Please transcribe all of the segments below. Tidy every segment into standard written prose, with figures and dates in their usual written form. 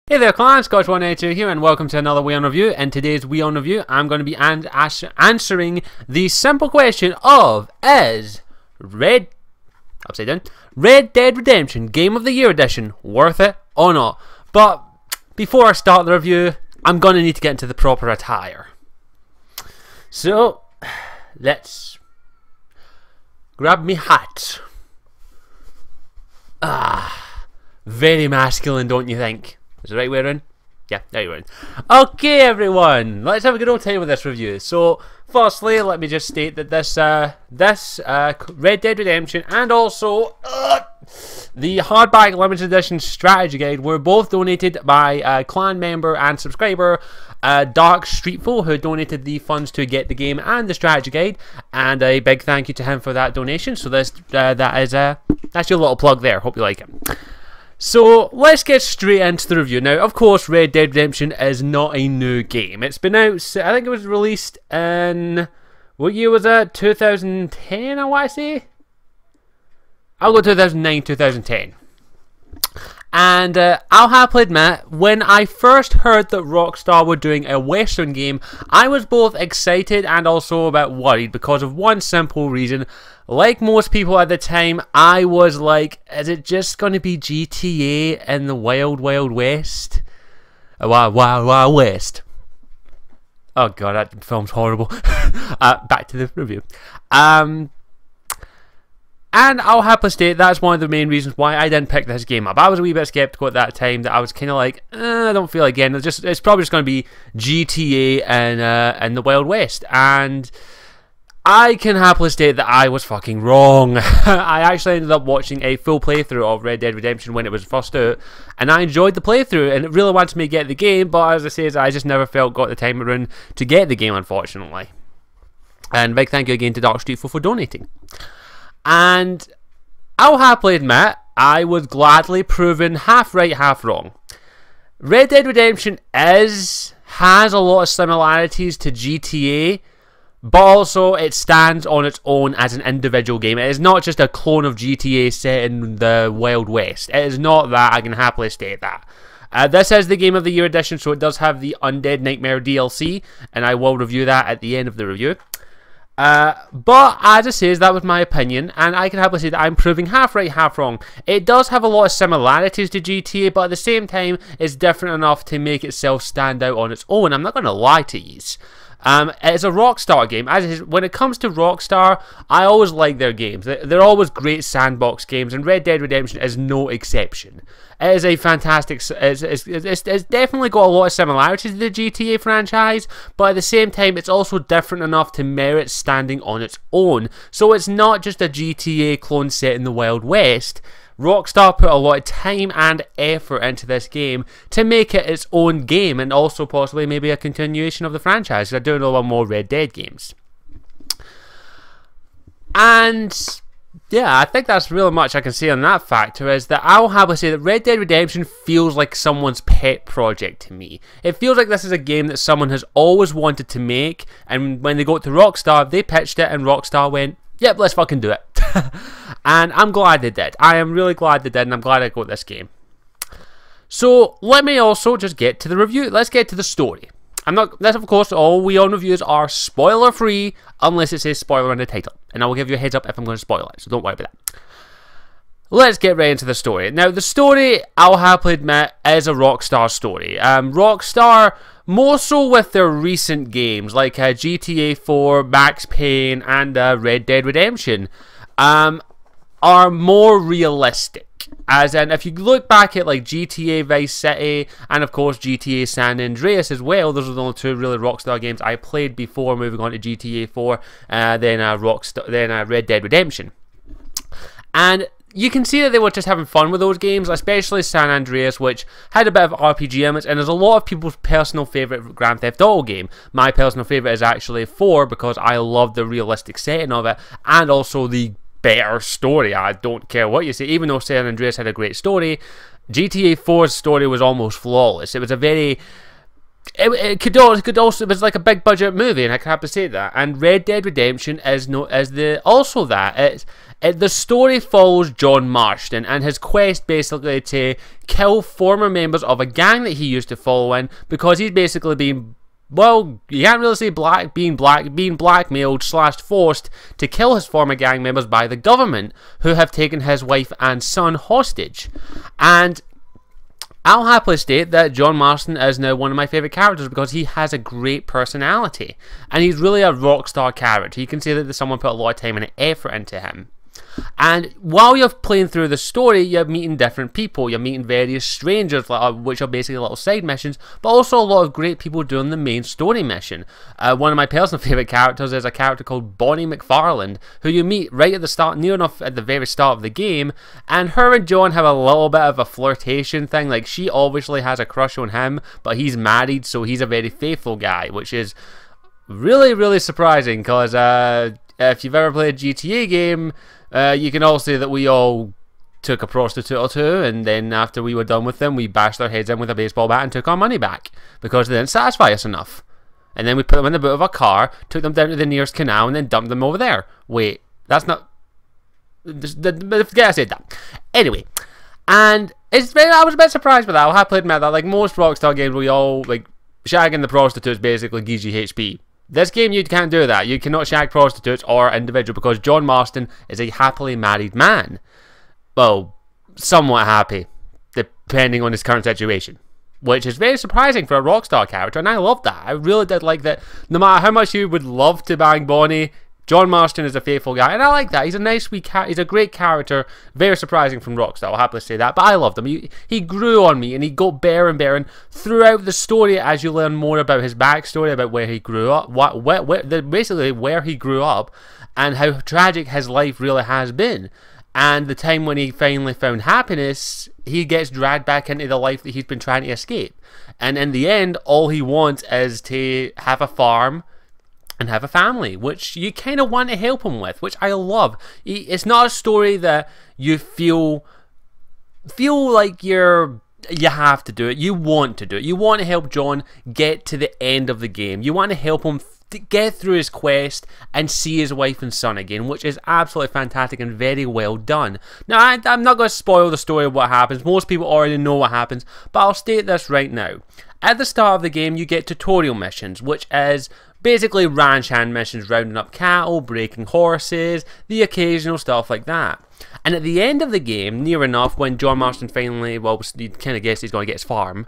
Hey there clan, Scotch182 here and welcome to another WION review. In today's WION review I'm going to be answering the simple question of is Red Dead Redemption Game of the Year Edition worth it or not? But before I start the review I'm going to need to get into the proper attire. So let's grab me hat. Very masculine, don't you think? Is the right way around? Yeah, there you are. Okay, everyone, let's have a good old time with this review. So, firstly, let me just state that this Red Dead Redemption and also the hardback limited edition strategy guide were both donated by clan member and subscriber Darkstreeful, who donated the funds to get the game and the strategy guide, and a big thank you to him for that donation. So that's your little plug there. Hope you like it. So, let's get straight into the review. Now, of course, Red Dead Redemption is not a new game. It's been out, I think it was released in, what year was that? 2010, I want to say? I'll go 2009, 2010. And I'll happily admit, when I first heard that Rockstar were doing a Western game, I was both excited and also a bit worried because of one simple reason. Like most people at the time, I was like, is it just going to be GTA in the Wild Wild West? Wild West. Oh god, that film's horrible. Back to the review. And I'll happily state that's one of the main reasons why I didn't pick this game up. I was a wee bit skeptical at that time, that I was kind of like, I don't feel like getting it. It's probably just going to be GTA and the Wild West. And I can happily state that I was fucking wrong. I actually ended up watching a full playthrough of Red Dead Redemption when it was first out, and I enjoyed the playthrough, and it really wanted me to get the game, but as I say, I just never got the time around to get the game, unfortunately. And big thank you again to Darkstreeful for donating. And I'll happily admit, I was gladly proven half right, half wrong. Red Dead Redemption has a lot of similarities to GTA, but also it stands on its own as an individual game. It is not just a clone of GTA set in the Wild West. It is not that, I can happily state that. This is the Game of the Year edition, so it does have the Undead Nightmare DLC, and I will review that at the end of the review. But as I say, that was my opinion, and I can happily say that I'm proving half right, half wrong. It does have a lot of similarities to GTA, but at the same time, it's different enough to make itself stand out on its own. I'm not going to lie to you. It's a Rockstar game. When it comes to Rockstar, I always like their games. They're always great sandbox games, and Red Dead Redemption is no exception. It is a fantastic. It's definitely got a lot of similarities to the GTA franchise, but at the same time, it's also different enough to merit standing on its own. So it's not just a GTA clone set in the Wild West. Rockstar put a lot of time and effort into this game to make it its own game, and also possibly maybe a continuation of the franchise. They're doing a lot more Red Dead games. And yeah, I think that's really much I can say on that factor, is that I'll happily say that Red Dead Redemption feels like someone's pet project to me. It feels like this is a game that someone has always wanted to make, and when they got to Rockstar, they pitched it and Rockstar went, yep, let's fucking do it. And I'm glad they did. I am really glad they did, and I'm glad I got this game. So, let me also just get to the review. Let's get to the story. This, of course, all WION reviews are spoiler-free, unless it says spoiler in the title. And I will give you a heads up if I'm going to spoil it, so don't worry about that. Let's get right into the story. Now, the story, I'll happily admit, is a Rockstar story. Rockstar, more so with their recent games, like GTA 4, Max Payne, and Red Dead Redemption, are more realistic. As in, if you look back at like GTA Vice City, and of course GTA San Andreas as well, those are the only two really Rockstar games I played before moving on to GTA 4, then Red Dead Redemption. And you can see that they were just having fun with those games, especially San Andreas, which had a bit of RPG elements, and there's a lot of people's personal favourite Grand Theft Auto game. My personal favourite is actually 4, because I love the realistic setting of it, and also the better story. I don't care what you say, even though San Andreas had a great story, GTA 4's story was almost flawless. It was a very it could also, it was like a big budget movie, and I have to say that. And Red Dead Redemption is also that. The story follows John Marston and his quest basically to kill former members of a gang that he used to follow in, because he's basically been, well, you can't really say being blackmailed / forced to kill his former gang members by the government, who have taken his wife and son hostage. And I'll happily state that John Marston is now one of my favourite characters, because he has a great personality, and he's really a rock star character. You can see that someone put a lot of time and effort into him. And while you're playing through the story, you're meeting different people. You're meeting various strangers, which are basically little side missions, but also a lot of great people doing the main story mission. One of my personal favourite characters is a character called Bonnie McFarland, who you meet right at the start, near enough at the very start of the game, and her and John have a little bit of a flirtation thing. Like, she obviously has a crush on him, but he's married, so he's a very faithful guy, which is really, really surprising, because if you've ever played a GTA game, you can all say that we all took a prostitute or two, and then after we were done with them, we bashed their heads in with a baseball bat and took our money back, because they didn't satisfy us enough. And then we put them in the boot of our car, took them down to the nearest canal, and then dumped them over there. Wait, that's not... Forget I said that. Anyway, and I was a bit surprised by that. I'll happily admit that. Like most Rockstar games, we all, like, shagging the prostitutes basically gives you HP. This game, you can't do that. You cannot shag prostitutes or individual, because John Marston is a happily married man. Well, somewhat happy, depending on his current situation, which is very surprising for a Rockstar character, and I love that. I really did like that. No matter how much you would love to bang Bonnie, John Marston is a faithful guy, and I like that. He's a nice wee he's a great character, very surprising from Rockstar, I'll happily say that, but I loved him. He grew on me, and he got better and better, and throughout the story, as you learn more about his backstory, about where he grew up, basically where he grew up, and how tragic his life really has been, and the time when he finally found happiness, he gets dragged back into the life that he's been trying to escape, and in the end, all he wants is to have a farm, and have a family, which you kind of want to help him with, which I love. It's not a story that you feel like you have to do it. You want to do it. You want to help John get to the end of the game. You want to help him get through his quest and see his wife and son again, which is absolutely fantastic and very well done. Now, I'm not going to spoil the story of what happens. Most people already know what happens, but I'll state this right now. At the start of the game, you get tutorial missions, which is basically ranch hand missions, rounding up cattle, breaking horses, the occasional stuff like that. And at the end of the game, near enough, when John Marston finally, well, you kind of guess he's going to get his farm,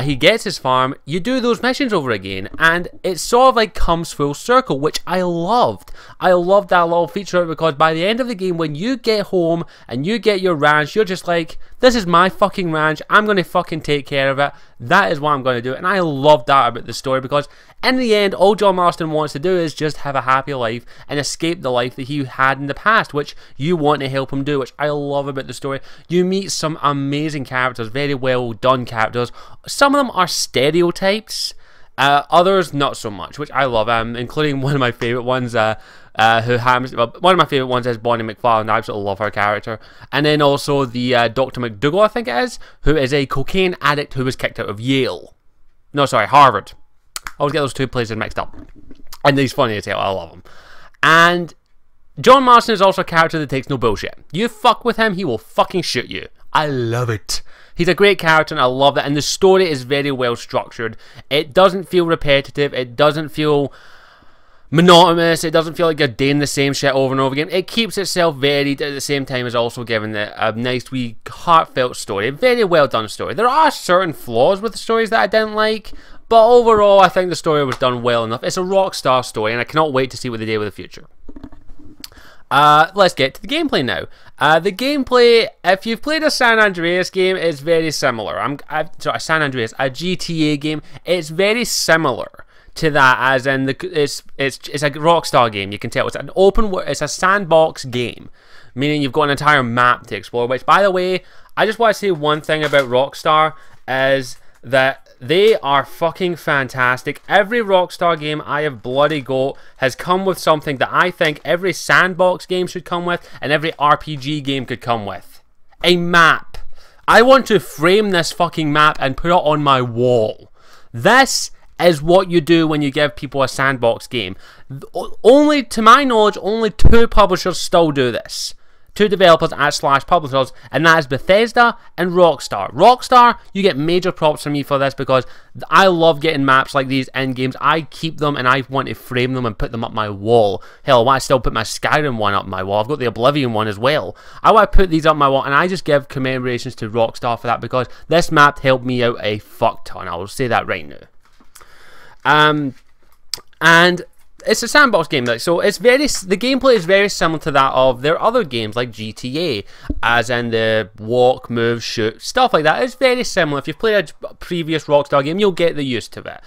he gets his farm, you do those missions over again, and it sort of like comes full circle, which I loved. I loved that little feature, because by the end of the game, when you get home and you get your ranch, you're just like, this is my fucking ranch, I'm going to fucking take care of it, that is what I'm going to do. And I love that about the story, because in the end, all John Marston wants to do is just have a happy life and escape the life that he had in the past, which you want to help him do, which I love about the story. You meet some amazing characters, very well done characters. Some of them are stereotypes, others not so much, which I love, including one of my favourite ones, one of my favourite ones is Bonnie McFarland. I absolutely love her character. And then also the Dr. McDougal, I think it is, who is a cocaine addict who was kicked out of Yale. No, sorry, Harvard. I always get those two places mixed up. And he's funny as hell, I love him. And John Marston is also a character that takes no bullshit. You fuck with him, he will fucking shoot you. I love it. He's a great character, and I love that. And the story is very well structured. It doesn't feel repetitive. It doesn't feel monotonous. It doesn't feel like you're doing the same shit over and over again. It keeps itself varied at the same time as also giving it a nice wee heartfelt story. A very well done story. There are certain flaws with the stories that I didn't like, but overall I think the story was done well enough. It's a Rockstar story, and I cannot wait to see what they do with the future. Let's get to the gameplay now. The gameplay, if you've played a San Andreas game, it's very similar. San Andreas, a GTA game, it's very similar to that, as in it's a Rockstar game. You can tell it's an it's a sandbox game, meaning you've got an entire map to explore. Which, by the way, I just want to say one thing about Rockstar is that they are fucking fantastic. Every Rockstar game I have bloody got has come with something that I think every sandbox game should come with, and every RPG game could come with. A map. I want to frame this fucking map and put it on my wall. This is what you do when you give people a sandbox game. Only, to my knowledge, only 2 publishers still do this. 2 developers / publishers, and that is Bethesda and Rockstar. Rockstar, you get major props from me for this because I love getting maps like these in games. I keep them and I want to frame them and put them up my wall. Hell, I want to still put my Skyrim one up my wall. I've got the Oblivion one as well. I want to put these up my wall, and I just give commemorations to Rockstar for that because this map helped me out a fuck ton. I will say that right now. And it's a sandbox game, so it's the gameplay is very similar to that of their other games like GTA, as in the walk, move, shoot, stuff like that. It's very similar. If you've played a previous Rockstar game, you'll get the use to it.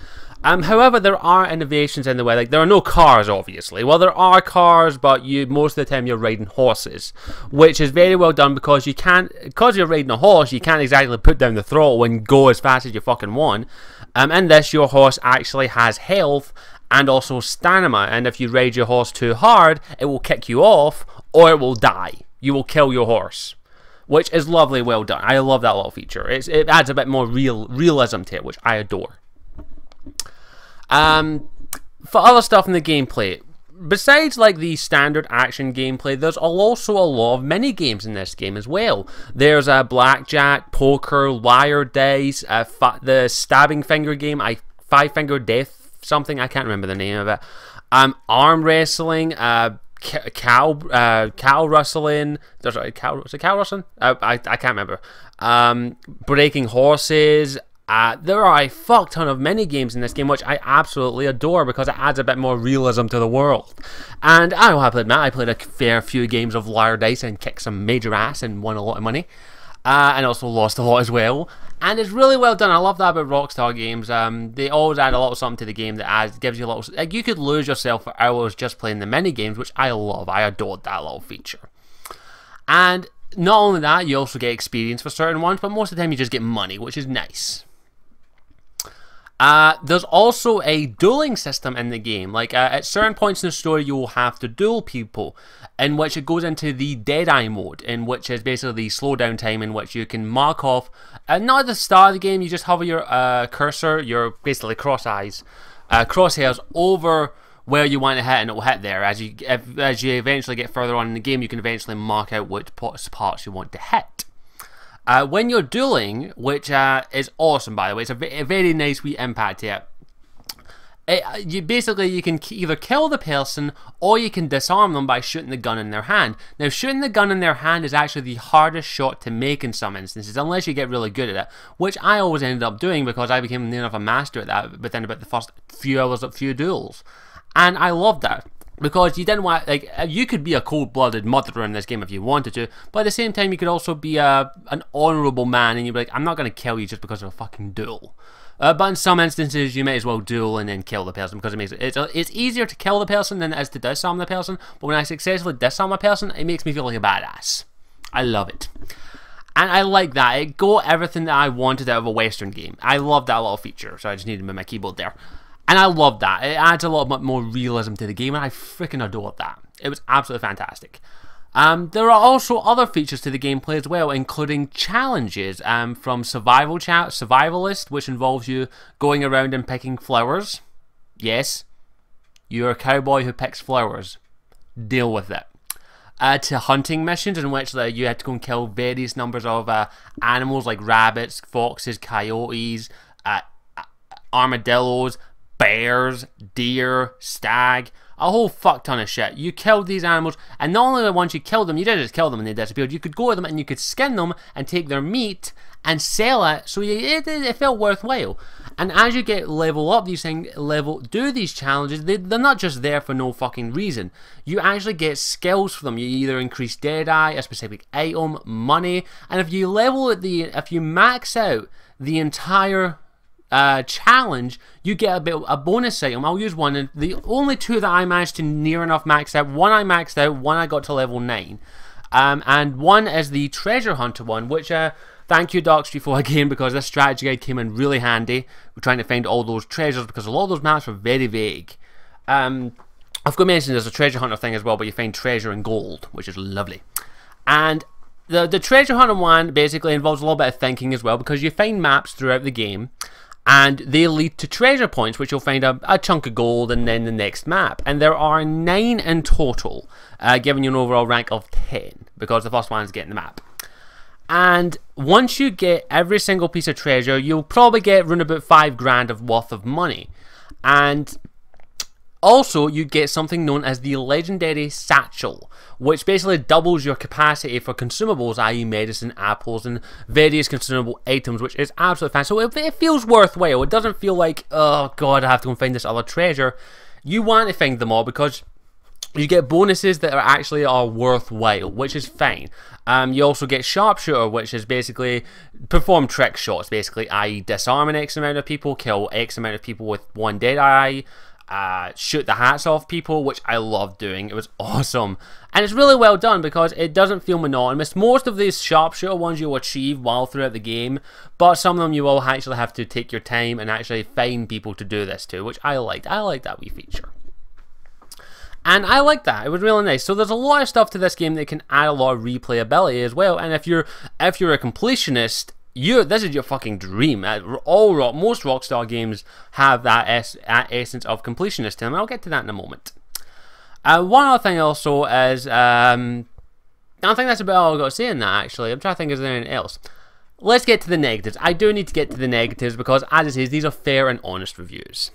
However, there are innovations in the way. Like, there are no cars, obviously. Well, there are cars, but most of the time you're riding horses, which is very well done because because you're riding a horse, you can't exactly put down the throttle and go as fast as you fucking want. In this, your horse actually has health and also stamina, and if you ride your horse too hard, it will kick you off or it will die. You will kill your horse, which is lovely, well done. I love that little feature. It adds a bit more realism to it, which I adore. For other stuff in the gameplay, besides like the standard action gameplay, there's also a lot of mini games in this game as well. There's a blackjack, poker, wire dice, the stabbing finger game, 5-finger death something, I can't remember the name of it. Arm wrestling, cow rustling. Was it cow rustling? I can't remember. Breaking horses. There are a fuck ton of mini games in this game, which I absolutely adore because it adds a bit more realism to the world. And I will have to admit, I played a fair few games of wire dice and kicked some major ass and won a lot of money. And also lost a lot as well. And it's really well done. I love that about Rockstar games. They always add a little something to the game that gives you a little... Like, you could lose yourself for hours just playing the mini games, which I love. I adored that little feature. And not only that, you also get experience for certain ones, but most of the time you just get money, which is nice. There's also a dueling system in the game. Like, at certain points in the story, you will have to duel people, in which it goes into the Deadeye mode, in which is basically the slowdown time in which you can mark off, not at the start of the game, you just hover your cursor, your basically crosshairs over where you want to hit, and it will hit there. As you eventually get further on in the game, you can eventually mark out which parts you want to hit. When you're dueling, which is awesome by the way, it's a very nice wee impact to it. You can either kill the person or you can disarm them by shooting the gun in their hand. Now, shooting the gun in their hand is actually the hardest shot to make in some instances, unless you get really good at it, which I always ended up doing because I became near enough a master at that within about the first few hours of few duels. And I loved that. Because you didn't want, like, you could be a cold-blooded murderer in this game if you wanted to, but at the same time you could also be an honourable man, and you'd be like, I'm not going to kill you just because of a fucking duel. But in some instances you might as well duel and then kill the person, because it makes it's easier to kill the person than it is to disarm the person, but when I successfully disarm a person, it makes me feel like a badass. I love it. And I like that. It got everything that I wanted out of a Western game. I love that little feature, so I just needed to move my keyboard there. And I love that. It adds a lot more realism to the game, and I freaking adored that. It was absolutely fantastic. There are also other features to the gameplay as well, including challenges from Survivalist, which involves you going around and picking flowers. Yes, you're a cowboy who picks flowers. Deal with it. To hunting missions in which you had to go and kill various numbers of animals like rabbits, foxes, coyotes, armadillos, bears, deer, stag, a whole fuck ton of shit. You killed these animals, and not only once you killed them, you didn't just kill them and they disappeared. You could go to them and you could skin them and take their meat and sell it, so it felt worthwhile. And as you get level up these things, do these challenges, they're not just there for no fucking reason. You actually get skills for them. You either increase Deadeye, a specific item, money, and if you if you max out the entire challenge, you get a bonus item. I'll use one, and the only two that I managed to near enough max out, one I maxed out, one I got to level 9, and one is the treasure hunter one, which thank you Darkstreeful again, because this strategy guide came in really handy. We're trying to find all those treasures because a lot of those maps were very vague. I've got to mention there's a treasure hunter thing as well, but you find treasure and gold, which is lovely. And the treasure hunter one basically involves a little bit of thinking as well, because you find maps throughout the game, and they lead to treasure points, which you'll find a chunk of gold and then the next map. And there are 9 in total, giving you an overall rank of 10, because the first one is getting the map. And once you get every single piece of treasure, you'll probably get around about 5 grand of worth of money. And also, you get something known as the Legendary Satchel, which basically doubles your capacity for consumables, i.e. medicine, apples, and various consumable items, which is absolutely fun. So it feels worthwhile. It doesn't feel like, oh god, I have to go and find this other treasure. You want to find them all because you get bonuses that are worthwhile, which is fine. You also get Sharpshooter, which is basically perform trick shots, basically, i.e. disarming X amount of people, kill X amount of people with one dead eye, shoot the hats off people, which I loved doing. It was awesome. And it's really well done because it doesn't feel monotonous. Most of these Sharpshooter ones you'll achieve while throughout the game, but some of them you will actually have to take your time and actually find people to do this to, which I liked. I like that wee feature. And I like that. It was really nice. So there's a lot of stuff to this game that can add a lot of replayability as well. And if you're a completionist, this is your fucking dream. Most Rockstar games have that essence of completionist to them. I'll get to that in a moment. One other thing also is, I think that's about all I've got to say in that, actually. I'm trying to think, is there anything else? Let's get to the negatives. I do need to get to the negatives because, as it says, these are fair and honest reviews.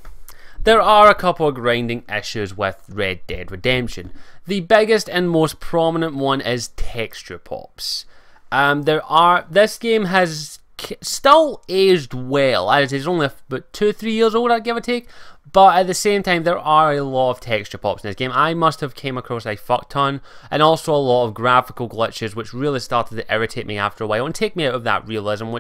There are a couple of grinding issues with Red Dead Redemption. The biggest and most prominent one is texture pops. This game has still aged well. It's only about 2-3 years old, I'd give or take. But at the same time, there are a lot of texture pops in this game. I must have came across a fuck ton, and also a lot of graphical glitches, which really started to irritate me after a while and take me out of that realism,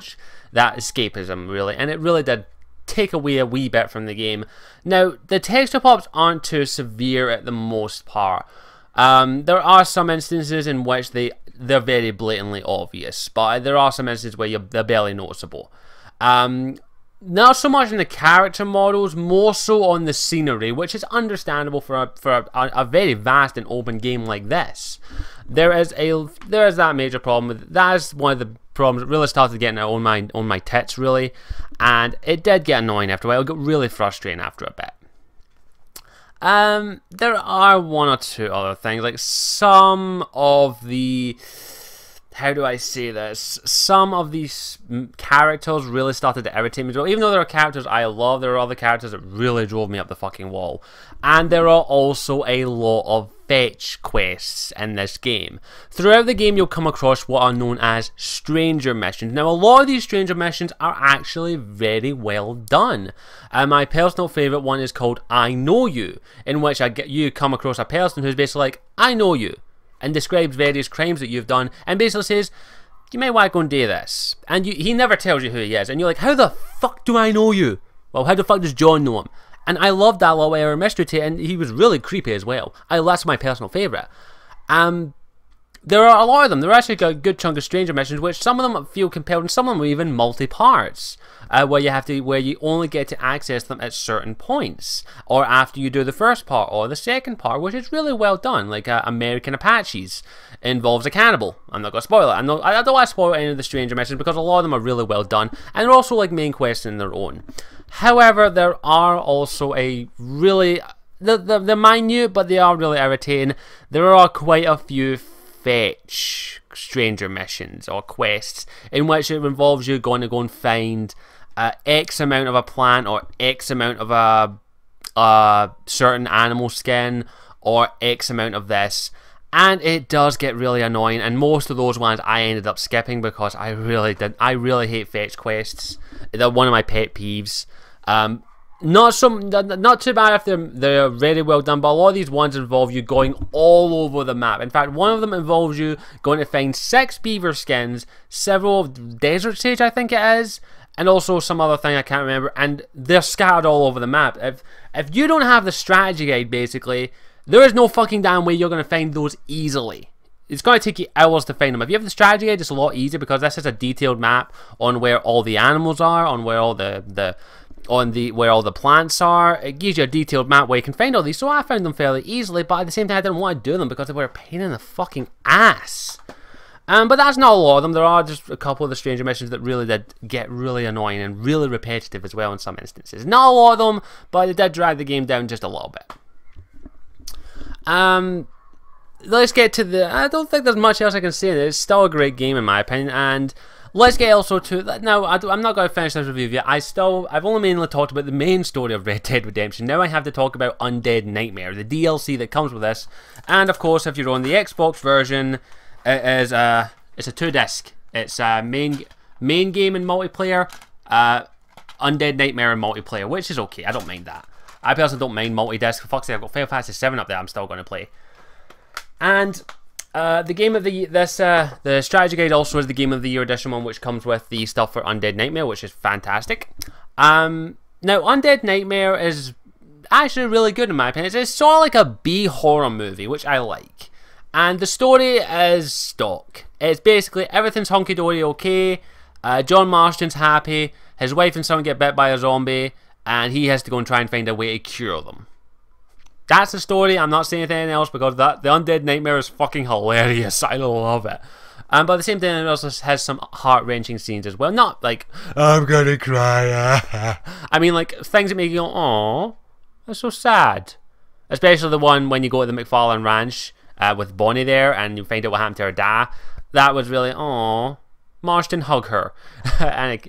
that escapism, really. And it really did take away a wee bit from the game. Now, the texture pops aren't too severe at the most part. There are some instances in which they're very blatantly obvious, but there are some instances where they're barely noticeable. Not so much in the character models, more so on the scenery, which is understandable for a very vast and open game like this. There is that major problem. That is one of the problems that really started getting on my tits, really, and it did get annoying after a while. It got really frustrating after a bit. There are one or two other things, like some of the, how do I say this? Some of these characters really started to irritate me as well. Even though there are characters I love, there are other characters that really drove me up the fucking wall. And there are also a lot of fetch quests in this game. Throughout the game, you'll come across what are known as stranger missions. Now, a lot of these stranger missions are actually very well done. My personal favourite one is called I Know You, in which you come across a person who's basically like, I know you, and describes various crimes that you've done, and basically says, you may want to go and do this. And he never tells you who he is, and you're like, how the fuck do I know you? Well, how the fuck does John know him? And I loved that little air of mystery to it, and he was really creepy as well. That's my personal favourite. There are a lot of them. There are actually a good chunk of stranger missions, which some of them feel compelled, and some of them are even multi-parts, where you only get to access them at certain points, or after you do the first part or the second part, which is really well done. Like American Apaches involves a cannibal. I'm not gonna spoil it. I don't want to spoil any of the stranger missions because a lot of them are really well done, and they're also like main quests in their own. However, there are also they're minute, but they are really irritating. There are quite a few fetch stranger missions or quests in which it involves you going to go and find X amount of a plant or X amount of a certain animal skin or X amount of this, and it does get really annoying, and most of those ones I ended up skipping because I really hate fetch quests. They're one of my pet peeves. Not too bad if they're very well done, but a lot of these ones involve you going all over the map. In fact, one of them involves you going to find 6 beaver skins, several desert sage I think it is, and also some other thing I can't remember, and they're scattered all over the map. If you don't have the strategy guide, basically, there is no fucking damn way you're going to find those easily. It's going to take you hours to find them. If you have the strategy guide, it's a lot easier because this is a detailed map on where all the animals are, on where all where all the plants are. It gives you a detailed map where you can find all these, so I found them fairly easily, but at the same time I didn't want to do them because they were a pain in the fucking ass. But that's not a lot of them. There are just a couple of the stranger missions that really did get really annoying and really repetitive as well in some instances. Not a lot of them, but it did drag the game down just a little bit. Let's get to the... I don't think there's much else I can say. It's still a great game in my opinion, and let's get also to... Now, I'm not going to finish this review yet. I've only mainly talked about the main story of Red Dead Redemption. Now I have to talk about Undead Nightmare, the DLC that comes with this. And of course, if you're on the Xbox version, it's a 2-disc. It's main game and multiplayer, Undead Nightmare and multiplayer, which is okay. I don't mind that. I personally don't mind multi-disc. For fuck's sake, I've got Final Fantasy 7 up there I'm still going to play. And the game of the strategy guide also is the Game of the Year edition one, which comes with the stuff for Undead Nightmare, which is fantastic. Now, Undead Nightmare is actually really good in my opinion. It's sort of like a B-horror movie, which I like. And the story is stock. It's basically everything's hunky-dory okay. John Marston's happy. His wife and son get bit by a zombie, and he has to go and try and find a way to cure them. That's the story. I'm not saying anything else because the Undead Nightmare is fucking hilarious. I love it. But at the same time, it also has some heart-wrenching scenes as well. Not like, I'm gonna cry. I mean, like, things that make you go, oh, that's so sad. Especially the one when you go to the McFarlane Ranch with Bonnie there and you find out what happened to her dad. That was really, oh, Marston, hug her. And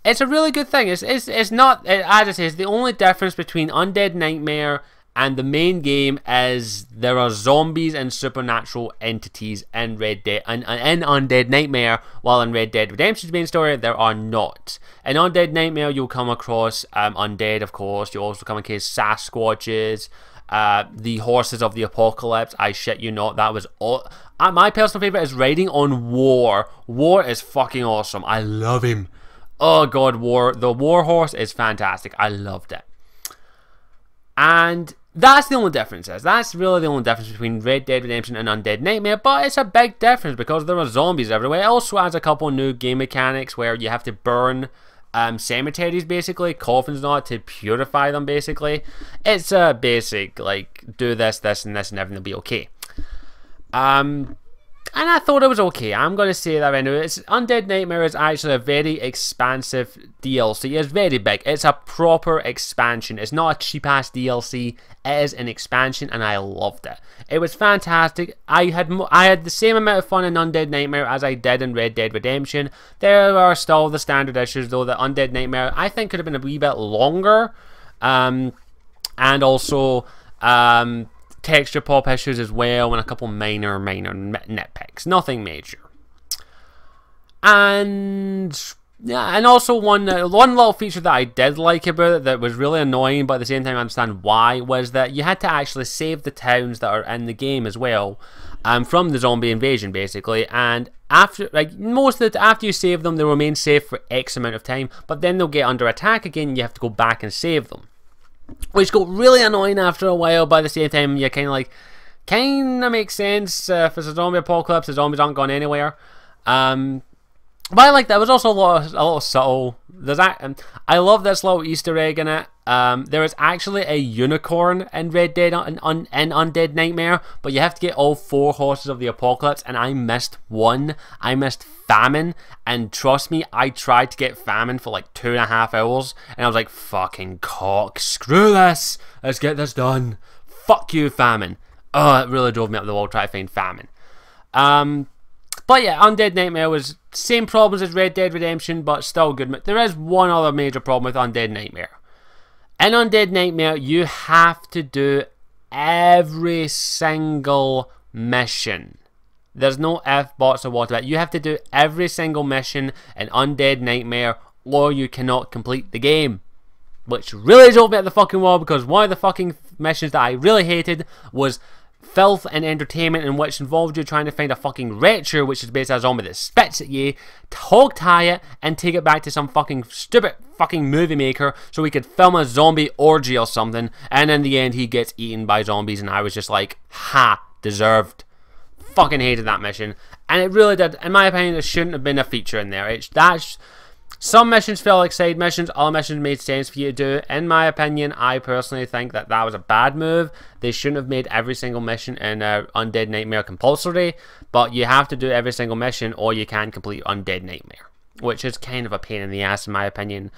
it's a really good thing. It's not, as I say, it's the only difference between Undead Nightmare and the main game is there are zombies and supernatural entities in Red Dead in Undead Nightmare, while in Red Dead Redemption's main story there are not. In Undead Nightmare you'll come across undead, of course. You'll also come across Sasquatches, the horses of the apocalypse. I shit you not, that was all. My personal favourite is riding on War. War is fucking awesome. I love him. Oh god, the war horse is fantastic. I loved it. And that's the only difference. That's really the only difference between Red Dead Redemption and Undead Nightmare, but it's a big difference because there are zombies everywhere. It also adds a couple new game mechanics where you have to burn cemeteries, basically, coffins and all, to purify them, basically. It's a basic, like, do this, this, and this, and everything will be okay. And I thought it was okay. I'm going to say that right now. Undead Nightmare is actually a very expansive DLC. It's very big. It's a proper expansion. It's not a cheap-ass DLC. It is an expansion, and I loved it. It was fantastic. I had the same amount of fun in Undead Nightmare as I did in Red Dead Redemption. There are still the standard issues, though, that Undead Nightmare, I think, could have been a wee bit longer. And also texture pop issues as well, and a couple minor nitpicks. Nothing major. And yeah, and also one little feature that I did like about it that was really annoying, but at the same time I understand why, was that you had to actually save the towns that are in the game as well, from the zombie invasion basically. And after, like, after you save them, they remain safe for X amount of time, but then they'll get under attack again and you have to go back and save them, which got really annoying after a while. But at the same time, you kind of makes sense. If it's a zombie apocalypse, the zombies aren't going anywhere. But I like that. It was also a little subtle. I love this little Easter egg in it. There is actually a unicorn in Red Dead in Undead Nightmare, but you have to get all 4 horses of the apocalypse, and I missed one. I missed Famine, and trust me, I tried to get Famine for like 2.5 hours, and I was like, fucking cock, screw this, let's get this done. Fuck you, Famine. Oh, it really drove me up the wall trying to find Famine. But yeah, Undead Nightmare was same problems as Red Dead Redemption, but still good. There is one other major problem with Undead Nightmare. In Undead Nightmare, you have to do every single mission. There's no ifs, buts, or whatever. You have to do every single mission in Undead Nightmare, or you cannot complete the game. Which really drove me at the fucking wall, because one of the fucking missions that I really hated was Filth and Entertainment, in which involved you trying to find a fucking Retcher, which is basically a zombie that spits at you, hog tie it, and take it back to some fucking stupid fucking movie maker so we could film a zombie orgy or something, and in the end he gets eaten by zombies, and I was just like, ha, deserved. Fucking hated that mission, and it really did. In my opinion, it shouldn't have been a feature in there. Some missions felt like side missions, other missions made sense for you to do. In my opinion, I personally think that that was a bad move. They shouldn't have made every single mission in Undead Nightmare compulsory, but you have to do every single mission or you can complete Undead Nightmare, which is kind of a pain in the ass in my opinion.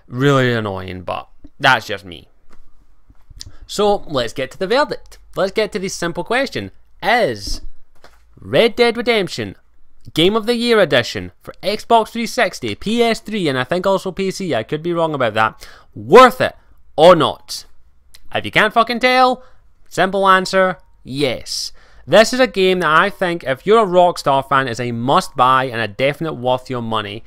Really annoying, but that's just me. So let's get to the verdict. Let's get to the simple question. Is Red Dead Redemption Game of the Year Edition for Xbox 360, PS3, and I think also PC, I could be wrong about that, worth it or not? If you can't fucking tell, simple answer, yes. This is a game that I think, if you're a Rockstar fan, is a must-buy and a definite worth your money.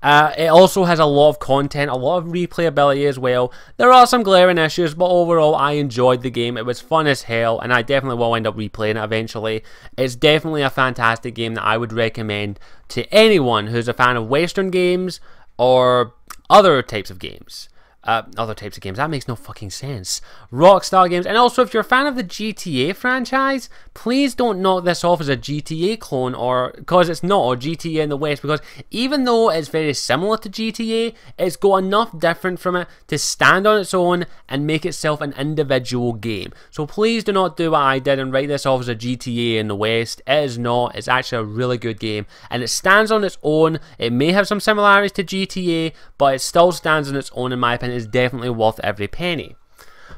It also has a lot of content, a lot of replayability as well. There are some glaring issues, but overall I enjoyed the game. It was fun as hell, and I definitely will end up replaying it eventually. It's definitely a fantastic game that I would recommend to anyone who's a fan of Western games or other types of games. That makes no fucking sense. Rockstar games, and also if you're a fan of the GTA franchise, please don't knock this off as a GTA clone, or because it's not, or GTA in the West, because even though it's very similar to GTA, it's got enough different from it to stand on its own and make itself an individual game. So please do not do what I did and write this off as a GTA in the West. It is not. It's actually a really good game, and it stands on its own. It may have some similarities to GTA, but it still stands on its own in my opinion. Is definitely worth every penny.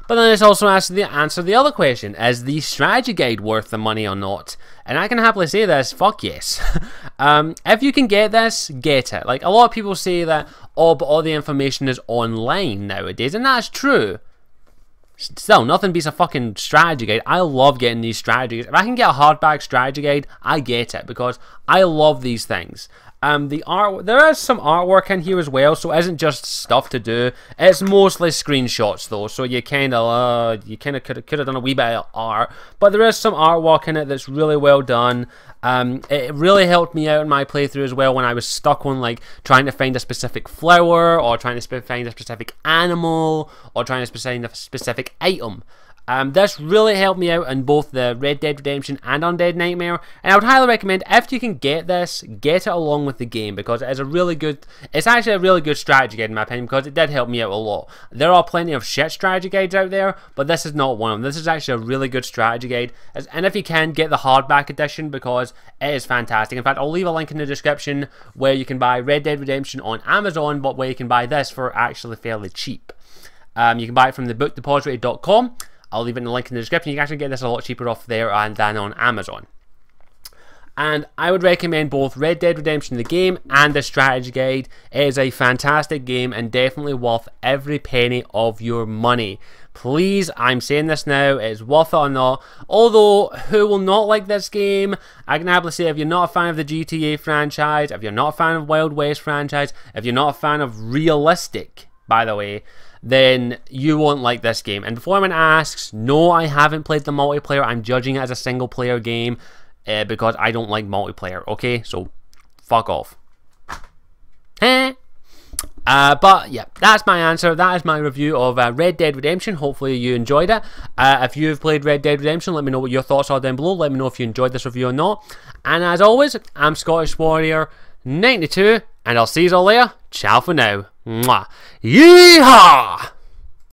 But then it's also answer the other question: is the strategy guide worth the money or not? And I can happily say this: fuck yes. If you can get this, get it. Like, a lot of people say that, oh, but all the information is online nowadays, and that's true. Still, nothing beats a fucking strategy guide. I love getting these strategy guides. If I can get a hardback strategy guide, I get it, because I love these things. There is some artwork in here as well, so it isn't just stuff to do. It's mostly screenshots though, so you kind of could have done a wee bit of art, but there is some artwork in it that's really well done. It really helped me out in my playthrough as well when I was stuck on like trying to find a specific flower, or trying to find a specific animal, or trying to find a specific item. This really helped me out in both the Red Dead Redemption and Undead Nightmare, and I would highly recommend, if you can get this, get it along with the game, because it is it's actually a really good strategy guide in my opinion, because it did help me out a lot. There are plenty of shit strategy guides out there, but this is not one of them. This is actually a really good strategy guide, and if you can, get the hardback edition, because it is fantastic. In fact, I'll leave a link in the description where you can buy Red Dead Redemption on Amazon, but where you can buy this for actually fairly cheap. You can buy it from thebookdepository.com. I'll leave it in the link in the description. You can actually get this a lot cheaper off there than on Amazon. And I would recommend both Red Dead Redemption the game and the strategy guide. It is a fantastic game and definitely worth every penny of your money. Please, I'm saying this now, it's worth it or not. Although, who will not like this game? I can happily say, if you're not a fan of the GTA franchise, if you're not a fan of Wild West franchise, if you're not a fan of realistic, by the way, then you won't like this game. And before anyone asks, no, I haven't played the multiplayer. I'm judging it as a single player game because I don't like multiplayer, okay? So, fuck off. But yeah, that's my answer. That is my review of Red Dead Redemption. Hopefully you enjoyed it. If you've played Red Dead Redemption, let me know what your thoughts are down below. Let me know if you enjoyed this review or not. And as always, I'm Scottish Warrior 92, and I'll see you all later. Ciao for now. Mwah. Yeehaw!